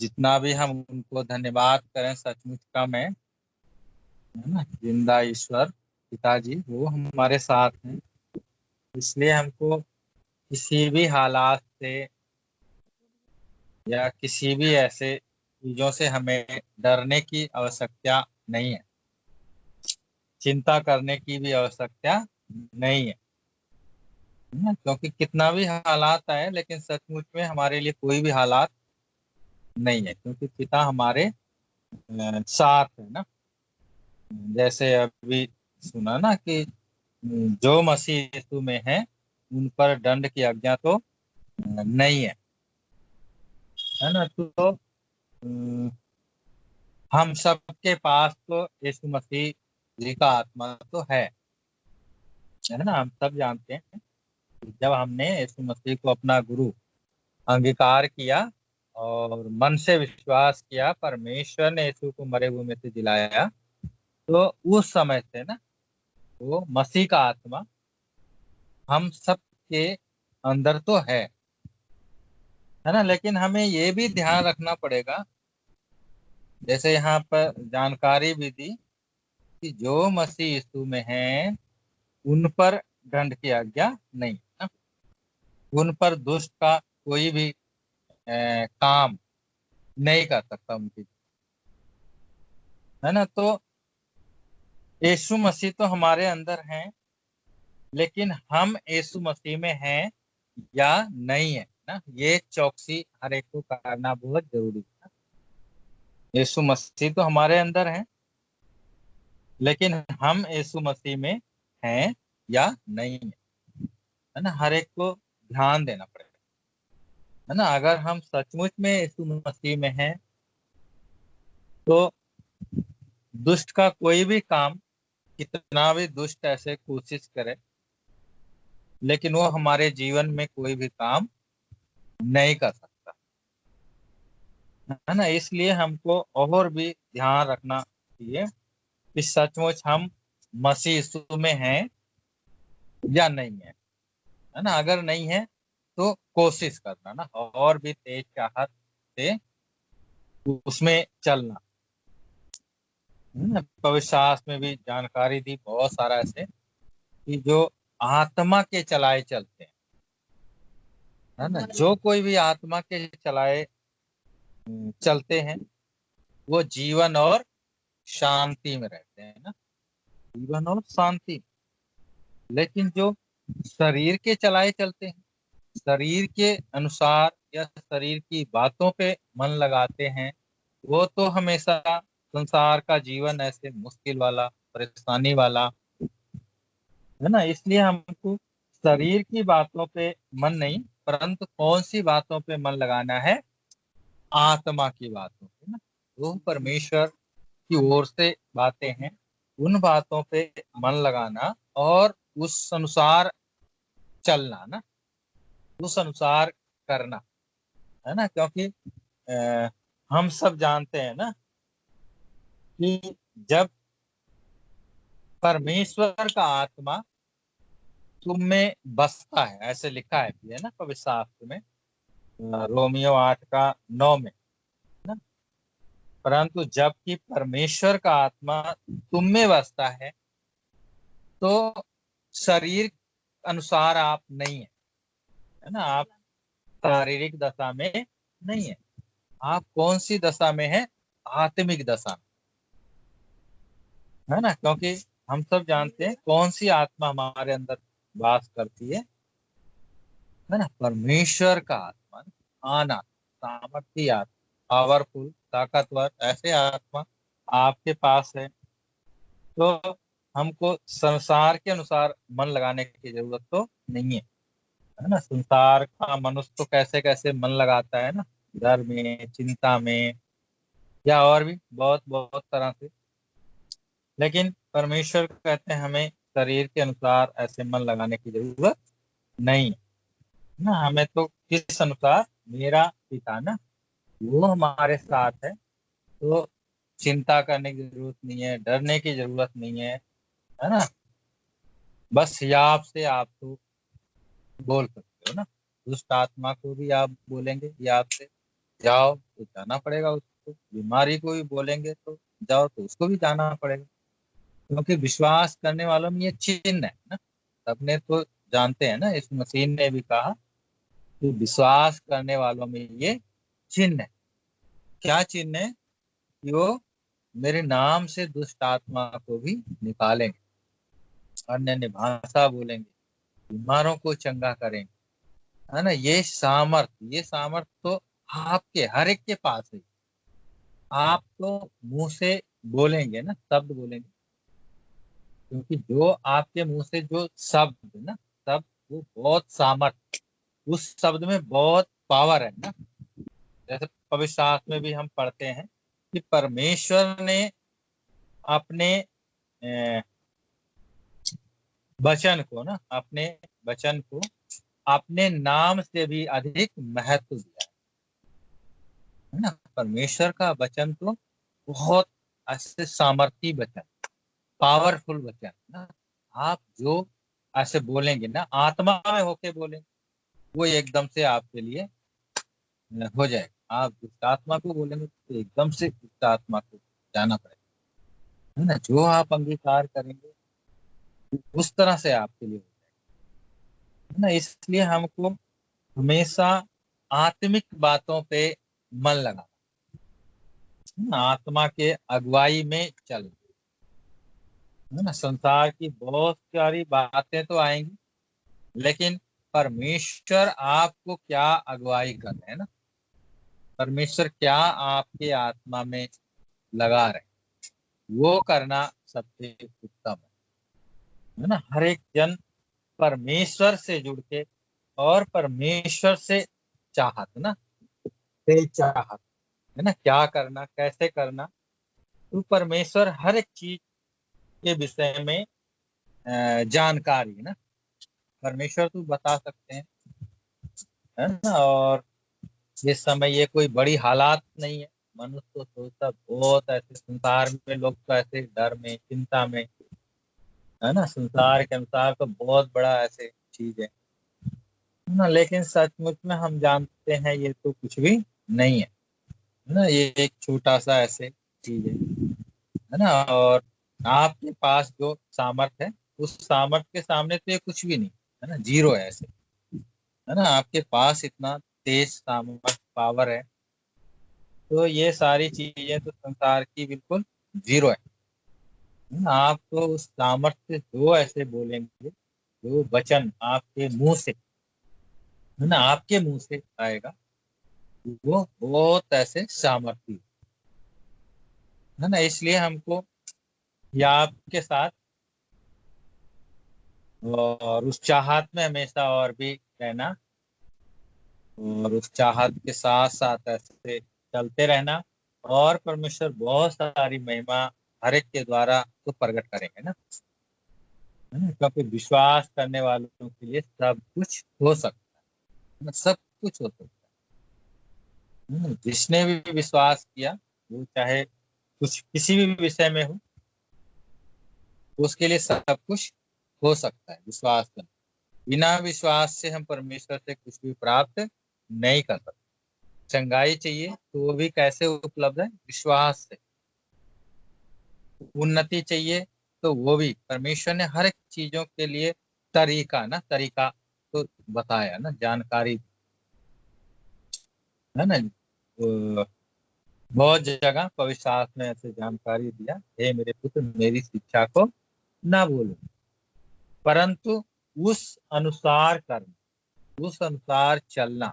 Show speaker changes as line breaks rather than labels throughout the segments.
जितना भी हम उनको धन्यवाद करें सचमुच कम है ना। जिंदा ईश्वर पिताजी वो हमारे साथ हैं, इसलिए हमको किसी भी हालात से या किसी भी ऐसे चीजों से हमें डरने की आवश्यकता नहीं है, चिंता करने की भी आवश्यकता नहीं है ना? क्योंकि कितना भी हालात आए लेकिन सचमुच में हमारे लिए कोई भी हालात नहीं है, क्योंकि पिता हमारे साथ है ना। जैसे अभी सुना ना कि जो मसीह यीशु में है उन पर दंड की आज्ञा तो नहीं है ना। तो हम सबके पास तो यीशु मसीह जी का आत्मा तो है ना। हम सब जानते हैं कि जब हमने यीशु मसीह को अपना गुरु अंगीकार किया और मन से विश्वास किया, परमेश्वर ने यीशु को मरे हुए में से जिलाया, तो उस समय से ना वो मसीह का आत्मा हम सब के अंदर तो है ना। लेकिन हमें ये भी ध्यान रखना पड़ेगा, जैसे यहाँ पर जानकारी भी दी कि जो मसीह यीशु में है उन पर दंड की आज्ञा नहीं है ना। उन पर दुष्ट का कोई भी काम नहीं कर सकता उनकी, है ना। तो यीशु मसीह तो हमारे अंदर हैं, लेकिन हम यीशु मसीह में हैं या नहीं है ना, ये चौकसी हर एक को करना बहुत जरूरी है। यीशु मसीह तो हमारे अंदर है, लेकिन हम यीशु मसीह में हैं या नहीं है ना, हर एक को ध्यान देना पड़ेगा, है ना। अगर हम सचमुच में यीशु मसीह में हैं तो दुष्ट का कोई भी काम, कितना भी दुष्ट ऐसे कोशिश करे, लेकिन वो हमारे जीवन में कोई भी काम नहीं कर सकता, है ना। इसलिए हमको और भी ध्यान रखना चाहिए कि सचमुच हम मसीह यीशु में हैं या नहीं है ना। अगर नहीं है तो कोशिश करना ना, और भी तेज चाहत से उसमें चलना, है ना। पवित्र शास्त्र में भी जानकारी दी बहुत सारा ऐसे कि जो आत्मा के चलाए चलते हैं, है ना। जो कोई भी आत्मा के चलाए चलते हैं वो जीवन और शांति में रहते हैं ना, जीवन और शांति। लेकिन जो शरीर के चलाए चलते हैं, शरीर के अनुसार या शरीर की बातों पे मन लगाते हैं, वो तो हमेशा संसार का जीवन ऐसे मुश्किल वाला, परेशानी वाला, है ना। इसलिए हमको शरीर की बातों पे मन नहीं, परंतु कौन सी बातों पे मन लगाना है, आत्मा की बातों पे ना। वो परमेश्वर की ओर से बातें हैं, उन बातों पे मन लगाना और उस अनुसार चलना ना, उस अनुसार करना, है ना। क्योंकि हम सब जानते हैं ना कि जब परमेश्वर का आत्मा तुम में बसता है, ऐसे लिखा है ना पवित्र शास्त्र में, रोमियो 8 का 9 में ना। परंतु जबकि परमेश्वर का आत्मा तुम में बसता है तो शरीर अनुसार आप नहीं है ना। आप शारीरिक दशा में नहीं है, आप कौन सी दशा में है, आत्मिक दशा में, है ना। क्योंकि हम सब जानते हैं कौन सी आत्मा हमारे अंदर वास करती है ना, परमेश्वर का आत्मा, आना, सामर्थी आत्मा, पावरफुल, ताकतवर ऐसे आत्मा आपके पास है। तो हमको संसार के अनुसार मन लगाने की जरूरत तो नहीं है ना। संसार का मनुष्य तो कैसे कैसे मन लगाता है ना, डर में, चिंता में, या और भी बहुत बहुत तरह से। लेकिन परमेश्वर कहते हैं हमें शरीर के अनुसार ऐसे मन लगाने की जरूरत नहीं है ना। हमें तो किस अनुसार, मेरा पिता ना वो हमारे साथ है, तो चिंता करने की जरूरत नहीं है, डरने की जरूरत नहीं है ना। बस याप से आप तो बोल सकते हो ना, दुष्ट आत्मा को भी आप बोलेंगे याप से, जाओ तो जाना पड़ेगा उसको, बीमारी को भी बोलेंगे तो जाओ तो उसको भी जाना पड़ेगा, क्योंकि विश्वास करने वालों में ये चिन्ह है ना। सबने तो जानते हैं ना, इस मसीह ने भी कहा कि विश्वास करने वालों में ये चिन्ह है। क्या चिन्ह है? कि वो मेरे नाम से दुष्ट आत्मा को भी निकालेंगे, अन्य अन्य भाषा बोलेंगे, बीमारों को चंगा करेंगे, है ना। ये सामर्थ तो आपके हर एक के पास है। आप तो मुंह से बोलेंगे ना, शब्द बोलेंगे, क्योंकि जो आपके मुंह से जो शब्द है ना, शब्द वो बहुत सामर्थ, उस शब्द में बहुत पावर है ना। जैसे पवित्र शास्त्र में भी हम पढ़ते हैं कि परमेश्वर ने अपने अ, वचन को अपने नाम से भी अधिक महत्व दिया है ना। परमेश्वर का वचन तो बहुत ऐसे सामर्थी वचन, पावरफुल वचन है ना। आप जो ऐसे बोलेंगे ना, आत्मा में होके बोलेंगे, वो एकदम से आपके लिए हो जाएगा। आप दुष्ट आत्मा को बोलेंगे तो एकदम से दुष्ट आत्मा को जाना पड़ेगा, है ना। जो आप अंगीकार करेंगे उस तरह से आपके लिए हो जाएगा, है ना। इसलिए हमको हमेशा आत्मिक बातों पे मन लगा, आत्मा के अगुवाई में चल, है ना। संसार की बहुत सारी बातें तो आएंगी, लेकिन परमेश्वर आपको क्या अगुवाई कर रहे हैं ना, परमेश्वर क्या आपके आत्मा में लगा रहे हैं, वो करना सबसे उत्तम है ना। हर एक जन परमेश्वर से जुड़ के और परमेश्वर से चाहत ना, से चाहत, है ना, क्या करना कैसे करना, तो परमेश्वर हर एक चीज के विषय में जानकारी है ना, परमेश्वर तो बता सकते हैं, है ना। और इस समय ये कोई बड़ी हालात नहीं है। मनुष्य तो सोचता बहुत ऐसे, संसार में लोग तो ऐसे डर में चिंता में, है ना, संसार के अनुसार तो बहुत बड़ा ऐसे चीज है ना। लेकिन सचमुच में हम जानते हैं ये तो कुछ भी नहीं है ना। ये एक छोटा सा ऐसे चीज है ना। और आपके पास जो सामर्थ है, उस सामर्थ के सामने तो ये कुछ भी नहीं, है ना, जीरो है ऐसे, है ना। आपके पास इतना तेज सामर्थ पावर है, तो ये सारी चीजें तो संसार की बिल्कुल जीरो है ना। आप तो उस सामर्थ्य से जो ऐसे बोलेंगे, जो वचन आपके मुंह से, है ना, आपके मुंह से आएगा, वो बहुत ऐसे सामर्थ्य है ना। इसलिए हमको या आपके साथ और उस चाहत में हमेशा और भी रहना, और उस चाहत के साथ साथ ऐसे चलते रहना, और परमेश्वर बहुत सारी महिमा हर एक के द्वारा तो प्रकट करेंगे ना, है ना। क्योंकि विश्वास करने वालों के लिए सब कुछ हो सकता है ना, सब कुछ हो सकता है ना। जिसने भी विश्वास किया, वो चाहे कुछ किसी भी विषय में हो, उसके लिए सब कुछ हो सकता है विश्वास करना। बिना विश्वास से हम परमेश्वर से कुछ भी प्राप्त नहीं कर सकते। चंगाई चाहिए तो वो भी कैसे उपलब्ध है? विश्वास से। उन्नति चाहिए तो वो भी परमेश्वर ने हर एक चीजों के लिए तरीका तो बताया ना, जानकारी, है ना। तो बहुत जगह पवित्र शास्त्र में ऐसे जानकारी दिया, हे मेरे पुत्र मेरी शिक्षा को ना भूलो, परंतु उस अनुसार करना, उस अनुसार चलना,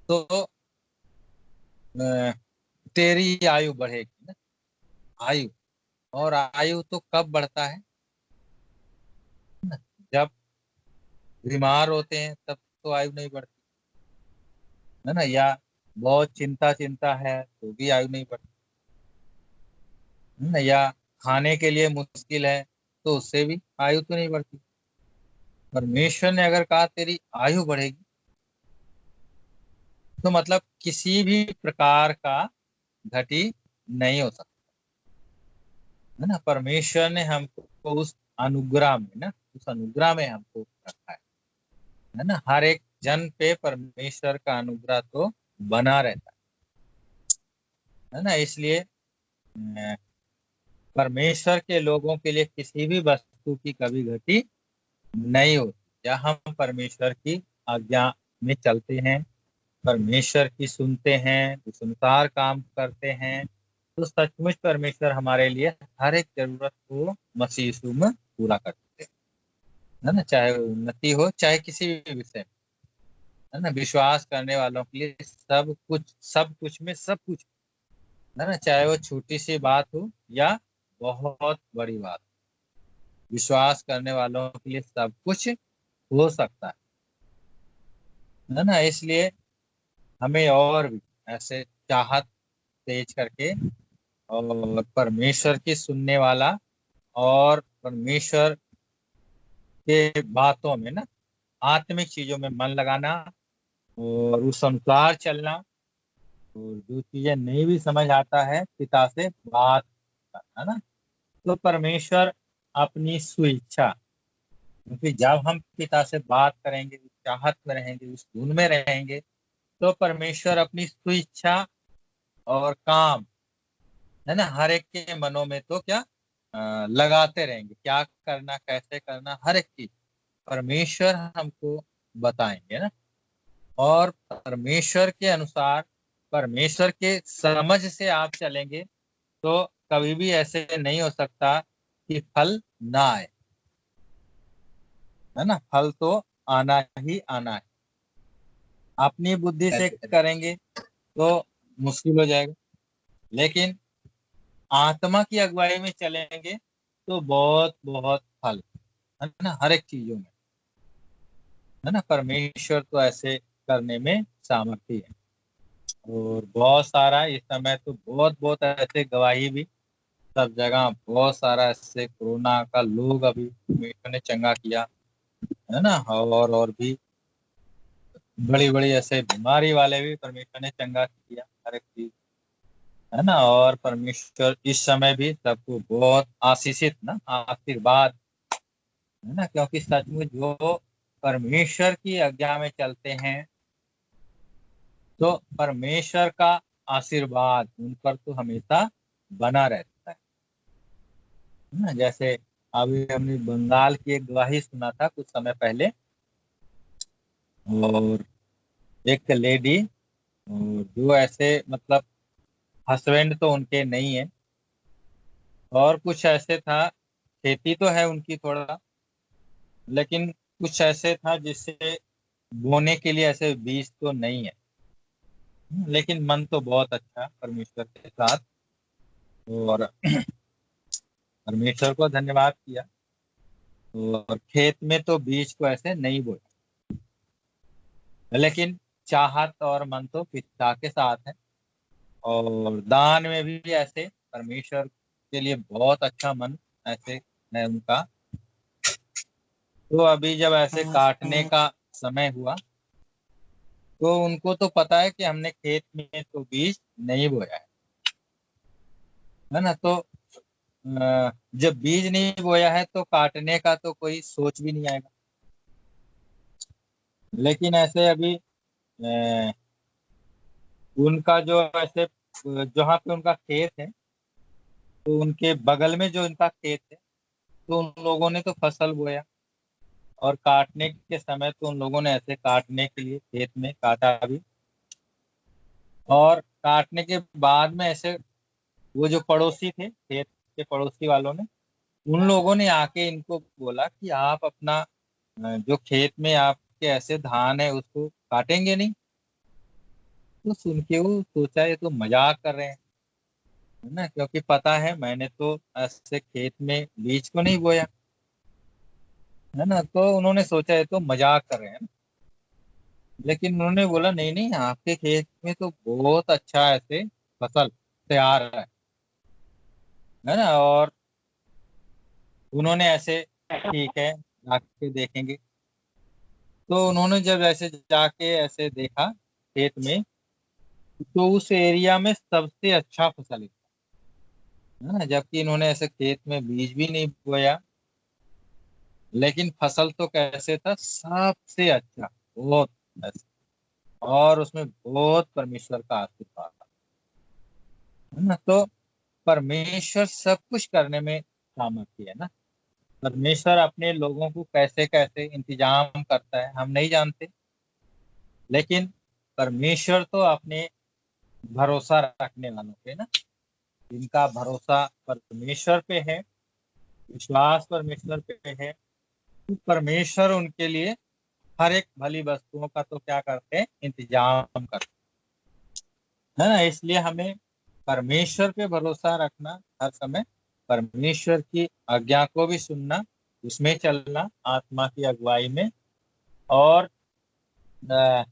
तो तेरी आयु बढ़ेगी ना। आयु, और आयु तो कब बढ़ता है ना? जब बीमार होते हैं तब तो आयु नहीं बढ़ती, है ना। या बहुत चिंता चिंता है तो भी आयु नहीं बढ़ती, है ना। या खाने के लिए मुश्किल है तो उससे भी आयु तो नहीं बढ़ती। परमेश्वर ने अगर कहा तेरी आयु बढ़ेगी, तो मतलब किसी भी प्रकार का घटी नहीं हो सकता, है ना। परमेश्वर ने हमको उस अनुग्रह में ना, उस अनुग्रह में हमको रखा है ना। हर एक जन पे परमेश्वर का अनुग्रह तो बना रहता है ना। इसलिए परमेश्वर के लोगों के लिए किसी भी वस्तु की कभी घटी नहीं होती। या हम परमेश्वर की आज्ञा में चलते हैं, परमेश्वर की सुनते हैं, उस अनुसार काम करते हैं, तो सचमुच परमेश्वर हमारे लिए हर एक जरूरत को मसीह यीशु में पूरा करते हैं, है ना। चाहे वो उन्नति हो, चाहे किसी भी विषय में, है ना। विश्वास करने वालों के लिए सब कुछ, सब कुछ में सब कुछ, है ना। चाहे वो छोटी सी बात हो या बहुत बड़ी बात, विश्वास करने वालों के लिए सब कुछ हो सकता है ना। इसलिए हमें और भी ऐसे चाहत तेज करके और परमेश्वर की सुनने वाला और परमेश्वर के बातों में ना, आत्मिक चीजों में मन लगाना और उस अनुसार चलना, और जो चीजें नहीं भी समझ आता है पिता से बात करना, है ना। तो परमेश्वर अपनी स्वेच्छा, क्योंकि जब हम पिता से बात करेंगे, उस चाहत में रहेंगे, उस धुन में रहेंगे, तो परमेश्वर अपनी स्वेच्छा और काम, है ना, हर एक के मनों में तो क्या लगाते रहेंगे। क्या करना, कैसे करना, हर एक चीज परमेश्वर हमको बताएंगे ना। और परमेश्वर के अनुसार, परमेश्वर के समझ से आप चलेंगे, तो कभी भी ऐसे नहीं हो सकता कि फल ना आए, है ना। फल तो आना ही आना है। अपनी बुद्धि से करेंगे तो मुश्किल हो जाएगा, लेकिन आत्मा की अगुवाई में चलेंगे तो बहुत बहुत फल, है ना, हर एक चीजों में, है ना। परमेश्वर तो ऐसे करने में सामर्थ्य है। और बहुत सारा इस समय तो बहुत बहुत ऐसे गवाही भी सब जगह, बहुत सारा ऐसे कोरोना का लोग अभी परमेश्वर ने चंगा किया, है ना। और भी बड़ी बड़ी ऐसे बीमारी वाले भी परमेश्वर ने चंगा किया, हर एक चीज, है ना। और परमेश्वर इस समय भी सबको बहुत आशीषित ना, आशीर्वाद, है ना। क्योंकि सचमुच जो परमेश्वर की आज्ञा में चलते हैं, तो परमेश्वर का आशीर्वाद उन पर तो हमेशा बना रहता है ना। जैसे अभी हमने बंगाल की एक गवाही सुना था कुछ समय पहले, और एक लेडी, और जो ऐसे मतलब हस्बैंड तो उनके नहीं है, और कुछ ऐसे था, खेती तो है उनकी थोड़ा, लेकिन कुछ ऐसे था जिससे बोने के लिए ऐसे बीज तो नहीं है, लेकिन मन तो बहुत अच्छा परमेश्वर के साथ। और परमेश्वर को धन्यवाद किया, और खेत में तो बीज को ऐसे नहीं बोया, लेकिन चाहत और मन तो पिता के साथ है। और दान में भी ऐसे परमेश्वर के लिए बहुत अच्छा मन ऐसे है उनका। तो अभी जब ऐसे काटने का समय हुआ, तो उनको तो पता है कि हमने खेत में तो बीज नहीं बोया है ना। तो जब बीज नहीं बोया है तो काटने का तो कोई सोच भी नहीं आएगा। लेकिन ऐसे अभी उनका जो ऐसे जहाँ पे उनका खेत है, तो उनके बगल में जो उनका खेत है, तो उन लोगों ने तो फसल बोया, और काटने के समय तो उन लोगों ने ऐसे काटने के लिए खेत में काटा भी। और काटने के बाद में ऐसे वो जो पड़ोसी थे, खेत के पड़ोसी वालों ने, उन लोगों ने आके इनको बोला कि आप अपना जो खेत में आपके ऐसे धान है उसको काटेंगे नहीं। तो सुन के वो सोचा ये तो मजाक कर रहे हैं, है ना, क्योंकि पता है मैंने तो ऐसे खेत में बीज को नहीं बोया, है ना। तो उन्होंने सोचा ये तो मजाक कर रहे हैं ना। लेकिन उन्होंने बोला नहीं नहीं, आपके खेत में तो बहुत अच्छा ऐसे फसल तैयार है ना। और उन्होंने ऐसे ठीक है जाके देखेंगे। तो उन्होंने जब ऐसे जाके ऐसे देखा खेत में, तो उस एरिया में सबसे अच्छा फसल है ना। जबकि इन्होंने ऐसे खेत में बीज भी नहीं बोया, लेकिन फसल तो कैसे था, सबसे अच्छा, बहुत अच्छा। और उसमें बहुत परमेश्वर का आशीर्वाद है ना। तो परमेश्वर सब कुछ करने में सामर्थ्य है ना। परमेश्वर अपने लोगों को कैसे कैसे इंतजाम करता है हम नहीं जानते, लेकिन परमेश्वर तो अपने भरोसा रखने वालों पे ना, जिनका भरोसा परमेश्वर पे है, विश्वास परमेश्वर पे है, तो परमेश्वर उनके लिए हर एक भली वस्तुओं का तो क्या करते हैं, इंतजाम करते हैं, है ना। इसलिए हमें परमेश्वर पे भरोसा रखना हर समय, परमेश्वर की आज्ञा को भी सुनना, उसमें चलना आत्मा की अगुवाई में, और अ,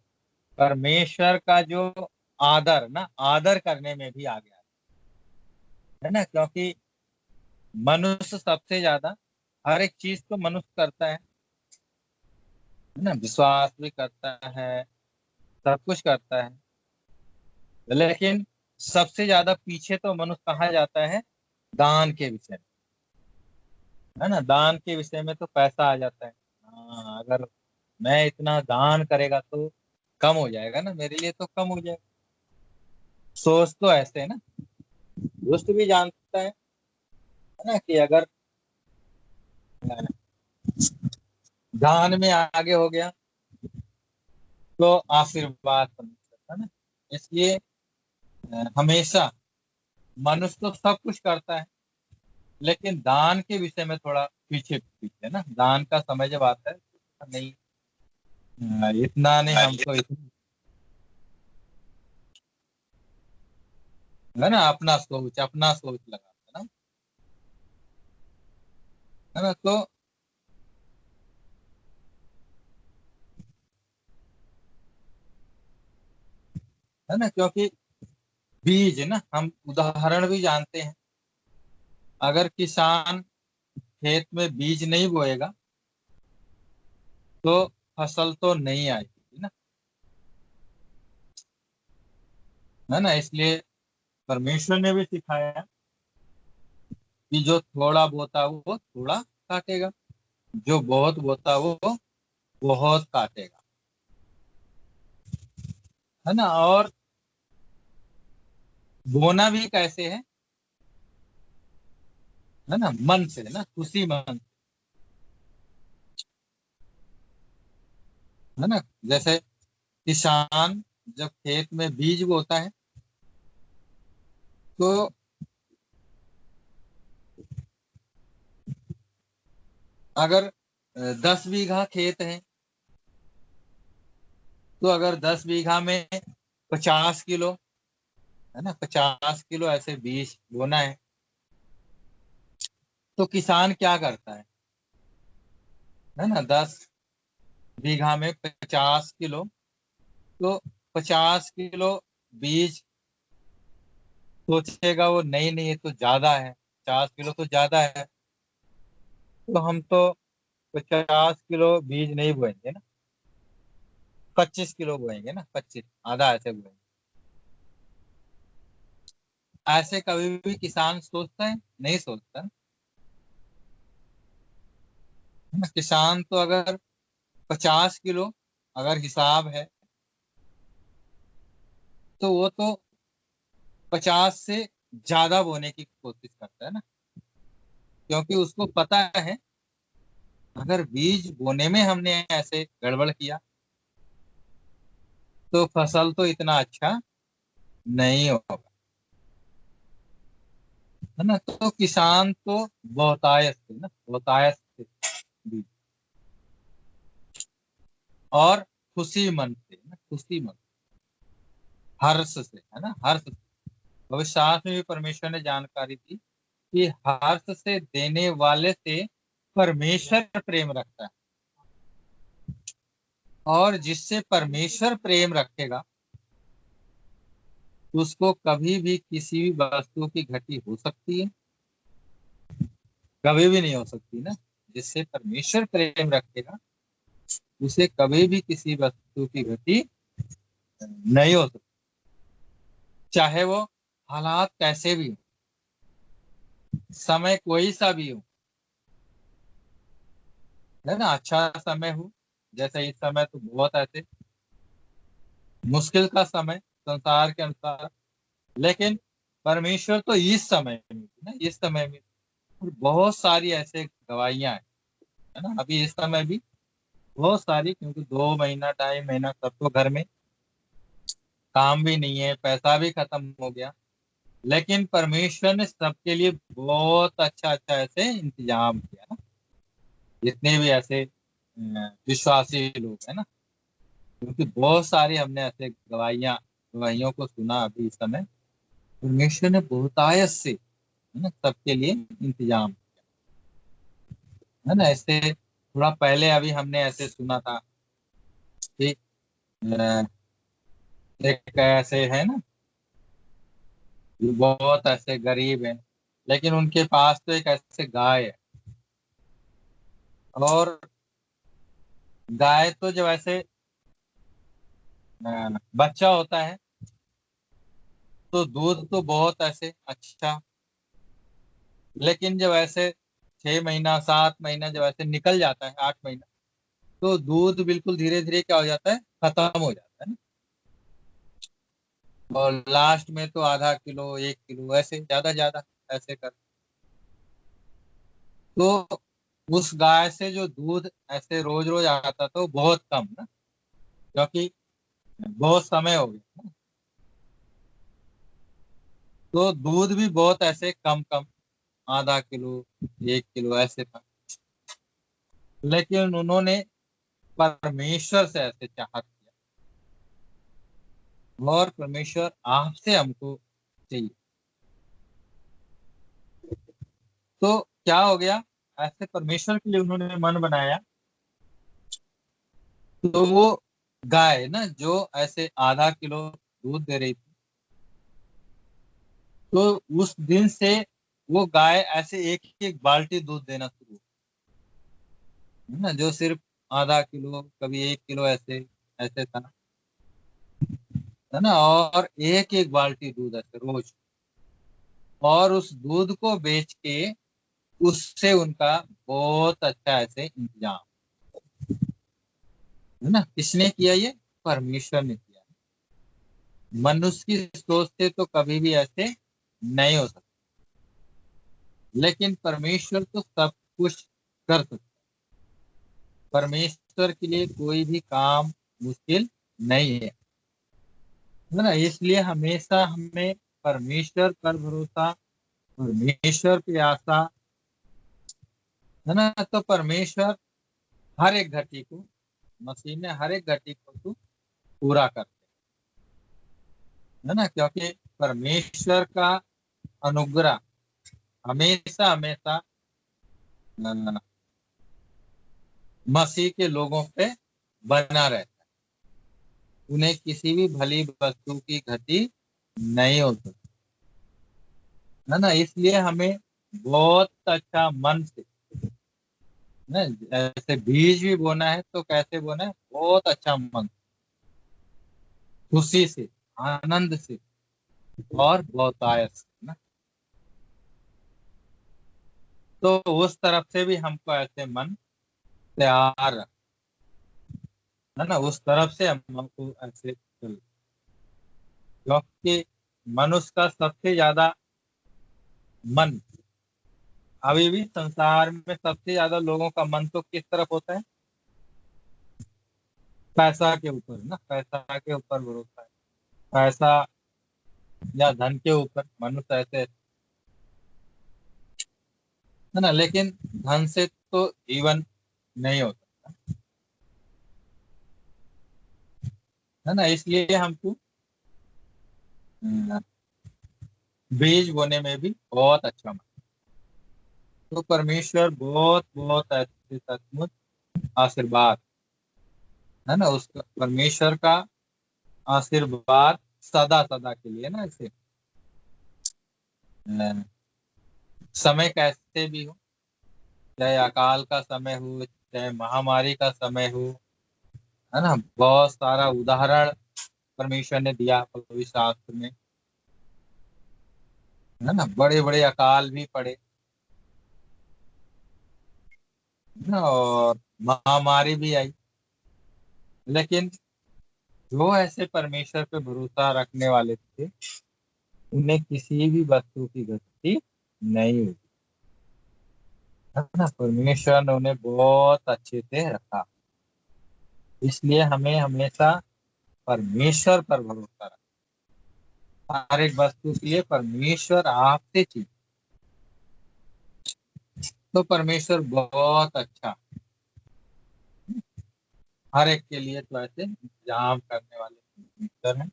परमेश्वर का जो आदर ना, आदर करने में भी आ गया है ना। क्योंकि मनुष्य सबसे ज्यादा हर एक चीज तो मनुष्य करता है ना, विश्वास भी करता है, सब कुछ करता है, लेकिन सबसे ज्यादा पीछे तो मनुष्य कहा जाता है दान के विषय में, है ना। दान के विषय में तो पैसा आ जाता है, हाँ अगर मैं इतना दान करेगा तो कम हो जाएगा ना, मेरे लिए तो कम हो जाएगा। सोच तो ऐसे है ना। दुष्ट भी जानता है ना कि अगर दान में आगे हो गया तो आशीर्वाद परमेश्वर है ना। इसलिए हमेशा मनुष्य तो सब कुछ करता है, लेकिन दान के विषय में थोड़ा पीछे पीछे है ना। दान का समय जब आता है तो नहीं, इतना नहीं, हम तो इतना, है ना, अपना सोच लगाते हैं ना, है ना। तो है ना, क्योंकि बीज ना, हम उदाहरण भी जानते हैं, अगर किसान खेत में बीज नहीं बोएगा तो फसल तो नहीं आएगी ना, है ना। इसलिए परमेश्वर ने भी सिखाया कि जो थोड़ा बोता वो थोड़ा काटेगा, जो बहुत बोता वो बहुत काटेगा, है ना। और बोना भी कैसे है ना, मन से, है ना, खुशी मन, है ना। जैसे किसान जब खेत में बीज बोता है तो अगर 10 बीघा खेत है, तो अगर 10 बीघा में 50 किलो, है ना, 50 किलो ऐसे बीज बोना है, तो किसान क्या करता है ना, 10 बीघा में 50 किलो, तो 50 किलो बीज सोचेगा वो, नहीं नहीं ये तो ज्यादा है, 50 किलो तो ज्यादा है, तो हम तो 50 किलो बीज नहीं बोएंगे ना, 25 किलो बोएंगे ना, 25 आधा ऐसे बोएंगे। ऐसे कभी भी किसान सोचता है, नहीं सोचता, है ना। किसान तो अगर 50 किलो अगर हिसाब है, तो वो तो 50 से ज्यादा बोने की कोशिश करता है ना, क्योंकि उसको पता है अगर बीज बोने में हमने ऐसे गड़बड़ किया तो फसल तो इतना अच्छा नहीं होगा, है ना। तो किसान तो बहुतायत से ना, बहुतायत से बीज, और खुशी मन से ना, खुशी मन, हर्ष से, है ना, हर्ष से। भविष्य शास्त्र में भी परमेश्वर ने जानकारी दी कि हर्ष से देने वाले से परमेश्वर प्रेम रखता है, और जिससे परमेश्वर प्रेम रखेगा उसको कभी भी किसी भी वस्तु की घटी हो सकती है, कभी भी नहीं हो सकती ना। जिससे परमेश्वर प्रेम रखेगा उसे कभी भी किसी वस्तु की घटी नहीं हो सकती, चाहे वो हालात कैसे भी हो, समय कोई सा भी हो, है ना। अच्छा समय हो, जैसे इस समय तो बहुत ऐसे मुश्किल का समय संसार के अनुसार, लेकिन परमेश्वर तो इस समय में ना, इस समय में और बहुत सारी ऐसे गवाहियां हैं, है ना, अभी इस समय भी बहुत सारी, क्योंकि 2 महीना 2.5 महीना सबको घर में काम भी नहीं है, पैसा भी खत्म हो गया, लेकिन परमेश्वर ने सबके लिए बहुत अच्छा अच्छा ऐसे इंतजाम किया ना, जितने भी ऐसे विश्वासी लोग हैं ना, क्योंकि बहुत सारे हमने ऐसे गवाहियों को सुना अभी इस समय, परमेश्वर ने बहुतायत से, है ना, सबके लिए इंतजाम, है ना। ऐसे थोड़ा पहले अभी हमने ऐसे सुना था कि एक ऐसे है ना, जो बहुत ऐसे गरीब हैं, लेकिन उनके पास तो एक ऐसे गाय है, और गाय तो जब ऐसे बच्चा होता है तो दूध तो बहुत ऐसे अच्छा, लेकिन जब ऐसे 6 महीना 7 महीना जब ऐसे निकल जाता है, 8 महीना, तो दूध बिल्कुल धीरे धीरे क्या हो जाता है, खत्म हो जाता है ना, और लास्ट में तो आधा किलो 1 किलो ऐसे ज्यादा ज्यादा ऐसे कर, तो उस गाय से जो दूध ऐसे रोज रोज आता था वो बहुत कम ना, क्योंकि बहुत समय हो गया ना, तो दूध भी बहुत ऐसे कम कम, आधा किलो 1 किलो ऐसे था, लेकिन उन्होंने परमेश्वर से ऐसे चाहत किया, और परमेश्वर आपसे हमको चाहिए, तो क्या हो गया, ऐसे परमेश्वर के लिए उन्होंने मन बनाया, तो वो गाय ना जो ऐसे आधा किलो दूध दे रही थी, तो उस दिन से वो गाय ऐसे एक एक बाल्टी दूध देना शुरू, है ना, जो सिर्फ आधा किलो कभी 1 किलो ऐसे ऐसे था, है ना, और एक एक बाल्टी दूध ऐसे रोज, और उस दूध को बेच के उससे उनका बहुत अच्छा ऐसे इंतजाम, है ना, किसने किया ये, परमेश्वर ने किया, मनुष्य की सोच से तो कभी भी ऐसे नहीं हो सकता, लेकिन परमेश्वर तो सब कुछ कर सकता, परमेश्वर के लिए कोई भी काम मुश्किल नहीं है ना, इसलिए हमेशा हमें परमेश्वर पर भरोसा, परमेश्वर पे आशा, है ना, तो परमेश्वर हर एक घटी को, मसीह में हर एक घटी को तो पूरा करते है ना, क्योंकि परमेश्वर का अनुग्रह हमेशा हमेशा अ, मसीह के लोगों पे बना रहता है, उन्हें किसी भी भली वस्तु की घटी नहीं हो सकती, है ना, इसलिए हमें बहुत अच्छा मन से ना, ऐसे बीज भी बोना है तो कैसे बोना है, बहुत अच्छा मन, खुशी से, आनंद से, और बहुतायत से ना, तो उस तरफ से भी हमको ऐसे मन तैयार रख, है ना, उस तरफ से हमको ऐसे चल, क्योंकि मनुष्य का सबसे ज्यादा मन, अभी भी संसार में सबसे ज्यादा लोगों का मन तो किस तरफ होता है, पैसा के ऊपर ना, पैसा के ऊपर भरोसा है, पैसा या धन के ऊपर मनुष्य ऐसे, है ना, लेकिन धन से तो जीवन नहीं होता, है ना, इसलिए हमको अ, बीज बोने में भी बहुत अच्छा मन, तो परमेश्वर बहुत बहुत ऐसे सचमुच आशीर्वाद, है ना, उस परमेश्वर का आशीर्वाद सदा सदा के लिए ना, ऐसे समय कैसे भी हो, चाहे अकाल का समय हो, चाहे महामारी का समय हो, है ना, बहुत सारा उदाहरण परमेश्वर ने दिया पवित्र शास्त्र में, है ना, बड़े बड़े अकाल भी पड़े, है ना, और महामारी भी आई, लेकिन जो ऐसे परमेश्वर पे भरोसा रखने वाले थे, उन्हें किसी भी वस्तु की गति नहीं हुई, है ना। परमेश्वर ने उन्हें बहुत अच्छे से रखा। इसलिए हमें हमेशा परमेश्वर पर भरोसा रखना। हर एक वस्तु के लिए परमेश्वर आपसे चाहिए, तो परमेश्वर बहुत अच्छा, हर एक के लिए तो ऐसे इंतजाम करने वाले परमेश्वर हैं,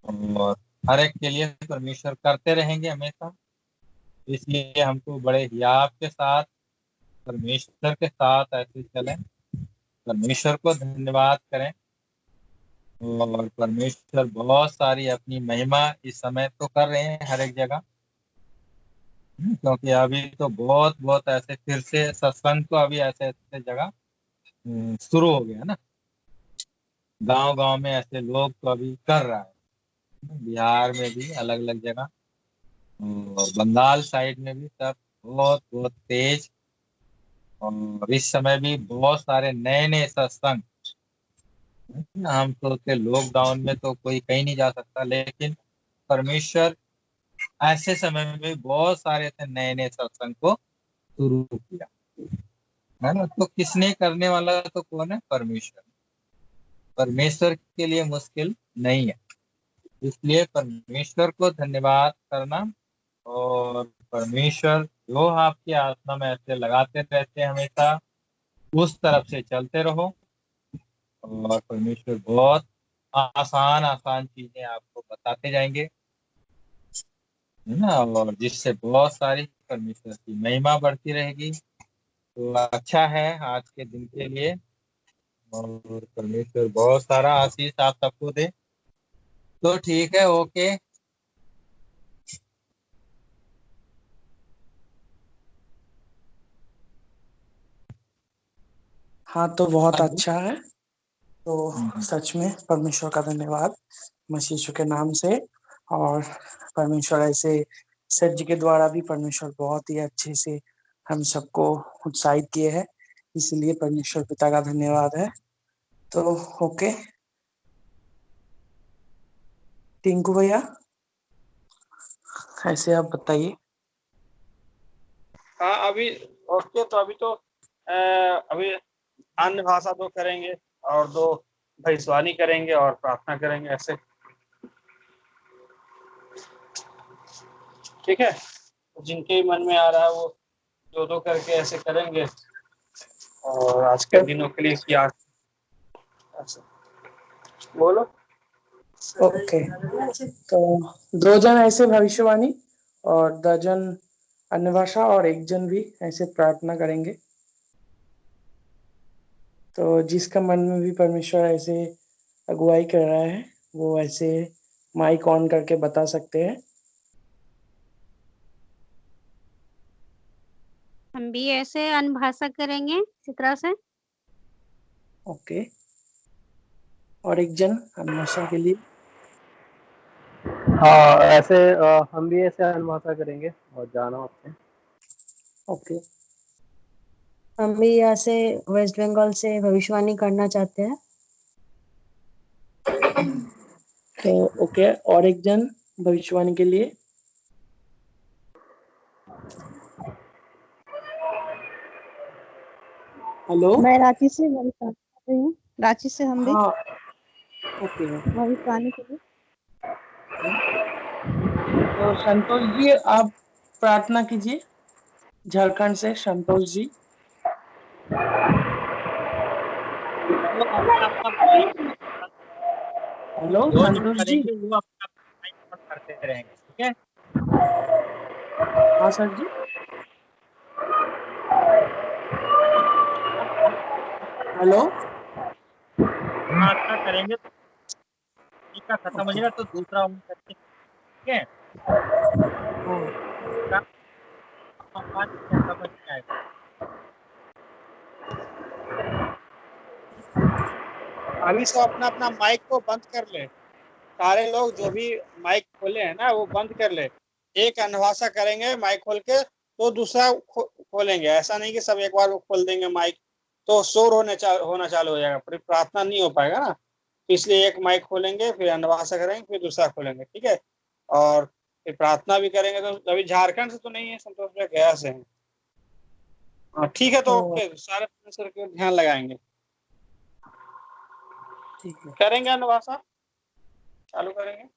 और हर एक के लिए परमेश्वर करते रहेंगे हमेशा। इसलिए हमको बड़े हियाव के साथ परमेश्वर के साथ ऐसे चलें, परमेश्वर को धन्यवाद करें। और परमेश्वर बहुत सारी अपनी महिमा इस समय तो कर रहे हैं हर एक जगह, क्योंकि अभी तो बहुत बहुत ऐसे फिर से सत्संग तो अभी ऐसे ऐसे जगह शुरू हो गया ना। गांव गांव में ऐसे लोग तो अभी कर रहा है, बिहार में भी अलग अलग जगह, और बंगाल साइड में भी सब बहुत बहुत तेज। और इस समय भी बहुत सारे नए नए सत्संग, हम सोचते लॉकडाउन में तो कोई कहीं नहीं जा सकता, लेकिन परमेश्वर ऐसे समय में बहुत सारे ऐसे नए नए सत्संग को शुरू किया, है ना। तो किसने करने वाला तो कौन है? परमेश्वर। परमेश्वर के लिए मुश्किल नहीं है। इसलिए परमेश्वर को धन्यवाद करना, और परमेश्वर जो आपकी आत्मा में ऐसे लगाते रहते हैं हमेशा, उस तरफ से चलते रहो, और परमेश्वर बहुत आसान आसान चीजें आपको बताते जाएंगे, है ना। और जिससे बहुत सारी परमेश्वर की महिमा बढ़ती रहेगी। तो अच्छा है आज के दिन के लिए, और परमेश्वर बहुत सारा आशीष आप सबको दे। तो ठीक है, ओके।
हाँ, तो बहुत
हाँ जी।
अच्छा है। तो सच में परमेश्वर का धन्यवाद मसीह यीशु के नाम से। और परमेश्वर ऐसे सर जी के द्वारा भी परमेश्वर बहुत ही अच्छे से हम सबको उत्साहित किए हैं, इसलिए परमेश्वर पिता का धन्यवाद है। तो ओके, टिंकू भैया ऐसे आप बताइए।
हाँ अभी ओके, तो अभी तो अभी अन्य भाषा दो करेंगे और दो भविष्यवाणी करेंगे और प्रार्थना करेंगे, ऐसे ठीक है। जिनके मन में आ रहा है वो दो दो करके ऐसे करेंगे, और आज के दिनों के लिए किया ऐसे बोलो।
ओके, तो 2 जन ऐसे भविष्यवाणी और 10 जन अन्य भाषा और 1 जन भी ऐसे प्रार्थना करेंगे। तो जिसका मन में भी परमेश्वर ऐसे अगुवाई कर रहा है, वो ऐसे माइक ऑन करके बता सकते हैं।
हम भी ऐसे अनभाषा करेंगे इसी तरह से।
ओके, और 1 जन अन्य भाषा के लिए।
हाँ ऐसे हम भी ऐसे अनुभाषा करेंगे और जाना आपसे।
ओके,
हम भी यहाँ से वेस्ट बंगाल से भविष्यवाणी करना चाहते हैं।
तो ओके, और 1 जन भविष्यवाणी के लिए। हेलो,
मैं रांची से भविष्यवाणी कर रही हूँ। रांची से हम भी
हाँ, ओके ओके।
भविष्यवाणी के लिए।
तो संतोष जी आप प्रार्थना कीजिए, झारखंड से संतोष जी।
वो अपना अपना माइक,
हेलो
जो जो
संतोष जी।
करेंगे वो अपना माइक ऑन करते रहेंगे, ठीक है।
हाँ सर जी। हेलो,
प्रार्थना करेंगे तो एक का खत्म हो
ओके,
जाएगा तो दूसरा ऑन करके, ठीक है।
हाँ
दूसरा आवाज क्या समझ में आएगा।
अभी सब अपना अपना माइक को बंद कर ले, सारे लोग जो भी माइक खोले हैं ना वो बंद कर ले। एक अनुभाषा करेंगे माइक खोल के, तो दूसरा खोलेंगे। ऐसा नहीं कि सब एक बार वो खोल देंगे माइक, तो शोर होना चालू हो जाएगा, फिर प्रार्थना नहीं हो पाएगा ना। इसलिए एक माइक खोलेंगे, फिर अनुभाषा करेंगे, फिर दूसरा खोलेंगे, ठीक है। और फिर प्रार्थना भी करेंगे। तो अभी झारखंड से तो नहीं है संतोष भैया, गया से हैं। हाँ ठीक है, तो
तो
ओके, सारे प्रोफेसर के ध्यान लगाएंगे,
ठीक है।
करेंगे अनुभाषा, चालू करेंगे।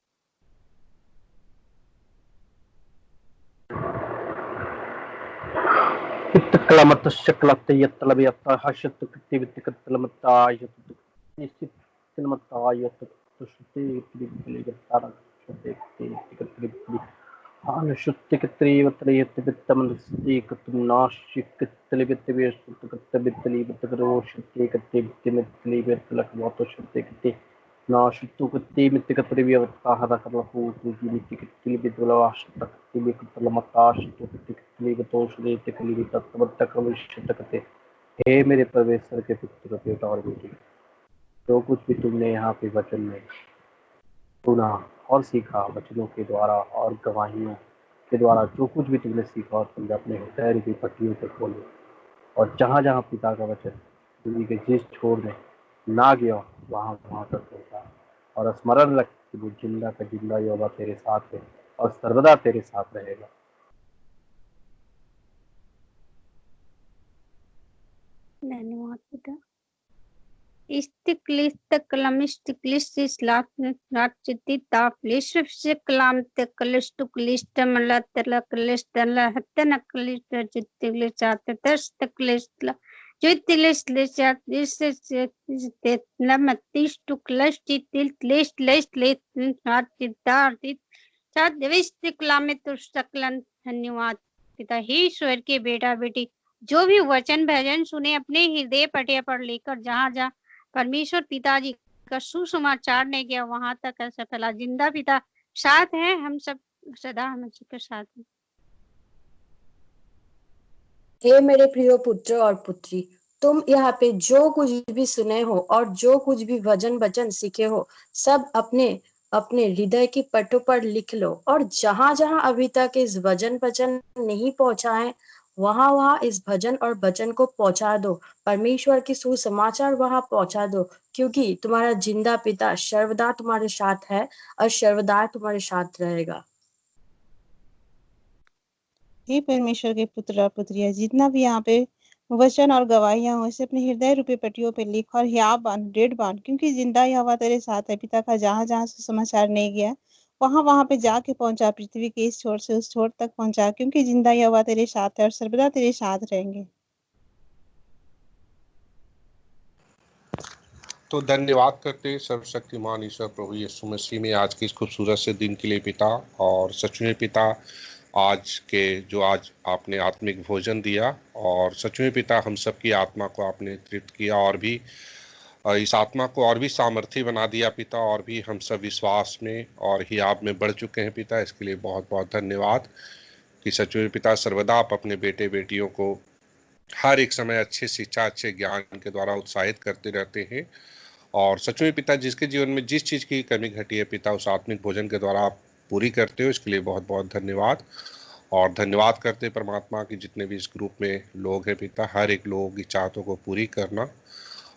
हे मेरे परमेश्वर के पुत्र बेटा और बेटी, जो कुछ भी तुमने यहाँ पे वचन में सुना और सीखा, वचनों के द्वारा और गवाहियों के द्वारा जो कुछ भी तुमने सीखा और समझा, अपने हृदय की पट्टियों पर खोलो। और जहाँ जहाँ पिता का वचन दुनिया के जिस छोर में ना गया वहाँ वहाँ तक पहुँचा। और स्मरण रख कि वो जिंदा का जिंदा यहोवा तेरे साथ है और सर्वदा तेरे साथ रहेगा।
धन्यवाद पिता। धन्यवाद पिता। हे ईश्वर के बेटा बेटी, जो भी वचन भजन सुने अपने हृदय पटिया पर लेकर जहाँ जहाँ परमेश्वर पिताजी का सुसमाचार ने किया वहां तक ऐसा फैला। जिंदा पिता साथ है, हम सब सदा हमेशा के साथ हैं।
हे मेरे प्रिय पुत्र और पुत्री, तुम यहाँ पे जो कुछ भी सुने हो और जो कुछ भी वचन वचन सीखे हो, सब अपने अपने हृदय की पट्टों पर लिख लो। और जहां जहां अभी तक इस वचन वचन नहीं पहुंचा है, वहां वहां इस भजन और वचन को पहुंचा दो। परमेश्वर की सुसमाचार वहां पहुंचा दो, क्योंकि तुम्हारा जिंदा पिता सर्वदा तुम्हारे साथ है और सर्वदा तुम्हारे साथ रहेगा।
हे परमेश्वर के पुत्र और पुत्रियां, जितना भी यहाँ पे वचन और गवाहियां हो, इसे अपने हृदय रूपी पट्टियों पे लिख और हिया बांध, डेढ़ बांध, क्योंकि जिंदा यहोवा तेरे साथ है। पिता का जहाँ जहाँ से समाचार नहीं गया वहां वहां पे जाके पहुंचा, पृथ्वी के इस छोर से उस छोर तक पहुंचा, क्योंकि जिंदा यहोवा तेरे साथ है और सर्वदा तेरे साथ रहेंगे।
तो धन्यवाद करते हैं सर्वशक्तिमान ईश्वर प्रभु यीशु मसीह में आज के इस खूबसूरत से दिन के लिए पिता। और सच में पिता, आज आपने आत्मिक भोजन दिया और सच में पिता हम सब की आत्मा को आपने तृप्त किया और भी इस आत्मा को और भी सामर्थ्य बना दिया पिता, और भी हम सब विश्वास में और ही आप में बढ़ चुके हैं पिता। इसके लिए बहुत बहुत धन्यवाद कि सच में पिता सर्वदा आप अपने बेटे बेटियों को हर एक समय अच्छे शिक्षा अच्छे ज्ञान के द्वारा उत्साहित करते रहते हैं। और सच में पिता, जिसके जीवन में जिस चीज़ की कमी घटी है पिता, उस आत्मिक भोजन के द्वारा आप पूरी करते हो। इसके लिए बहुत बहुत धन्यवाद। और धन्यवाद करते परमात्मा की जितने भी इस ग्रुप में लोग हैं पिता, हर एक लोगों की चाहतों को पूरी करना।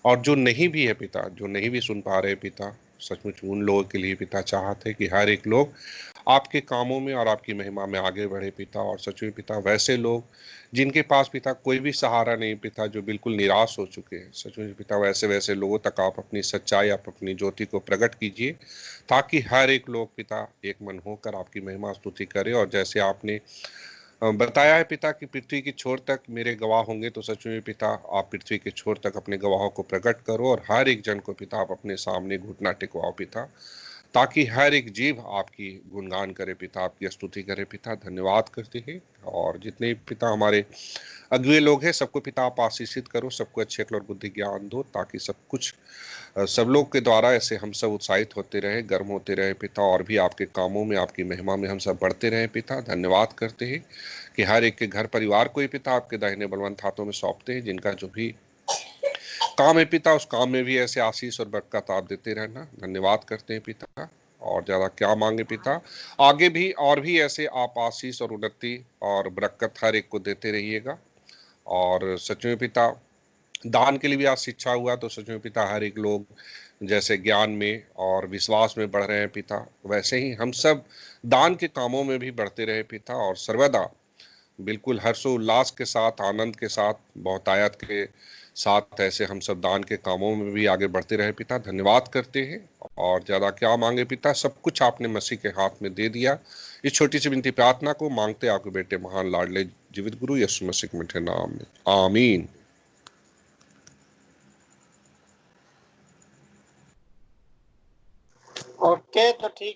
और जो नहीं भी है पिता, जो नहीं भी सुन पा रहे पिता, सचमुच उन लोगों के लिए पिता चाहते कि हर एक लोग आपके कामों में और आपकी महिमा में आगे बढ़े पिता। और सच में पिता, वैसे लोग जिनके पास पिता कोई भी सहारा नहीं पिता, जो बिल्कुल निराश हो चुके हैं, सच में पिता वैसे वैसे लोगों तक आप अपनी सच्चाई, आप अपनी ज्योति को प्रकट कीजिए, ताकि हर एक लोग पिता एक मन होकर आपकी महिमा स्तुति करे। और जैसे आपने बताया है पिता कि पृथ्वी की छोर तक मेरे गवाह होंगे, तो सच में पिता आप पृथ्वी के छोर तक अपने गवाहों को प्रकट करो और हर एक जन को पिता आप अपने सामने घुटना टिकवाओ पिता, ताकि हर एक जीव आपकी गुणगान करे पिता, आपकी स्तुति करे पिता। धन्यवाद करते हैं। और जितने पिता हमारे अगुए लोग हैं, सबको पिता आप आशीषित करो, सबको अच्छे अक्ल और बुद्धि ज्ञान दो, ताकि सब कुछ सब लोग के द्वारा ऐसे हम सब उत्साहित होते रहे, गर्म होते रहे पिता, और भी आपके कामों में आपकी महिमा में हम सब बढ़ते रहे पिता। धन्यवाद करते हैं कि हर एक के घर परिवार को ही पिता आपके दाहिने बलवंत हाथों में सौंपते हैं। जिनका जो भी काम है पिता, उस काम में भी ऐसे आशीष और बरकत आप देते रहना। धन्यवाद करते हैं पिता। और ज़्यादा क्या मांगे पिता, आगे भी और भी ऐसे आप आशीष और उन्नति और बरकत हर एक को देते रहिएगा। और सच में पिता, दान के लिए भी आज शिक्षा हुआ, तो सच में पिता हर एक लोग जैसे ज्ञान में और विश्वास में बढ़ रहे हैं पिता, वैसे ही हम सब दान के कामों में भी बढ़ते रहे पिता, और सर्वदा बिल्कुल हर्षोल्लास के साथ, आनंद के साथ, बहुतायत के साथ ऐसे हम सब दान के कामों में भी आगे बढ़ते रहे पिता। धन्यवाद करते हैं, और ज़्यादा क्या मांगे पिता, सब कुछ आपने मसीह के हाथ में दे दिया। इस छोटी सी विनती प्रार्थना को मांगते आपके बेटे महान लाडले जीवित गुरु यीशु मसीह के मीठे नाम में, आमीन।
ओके, तो ठीक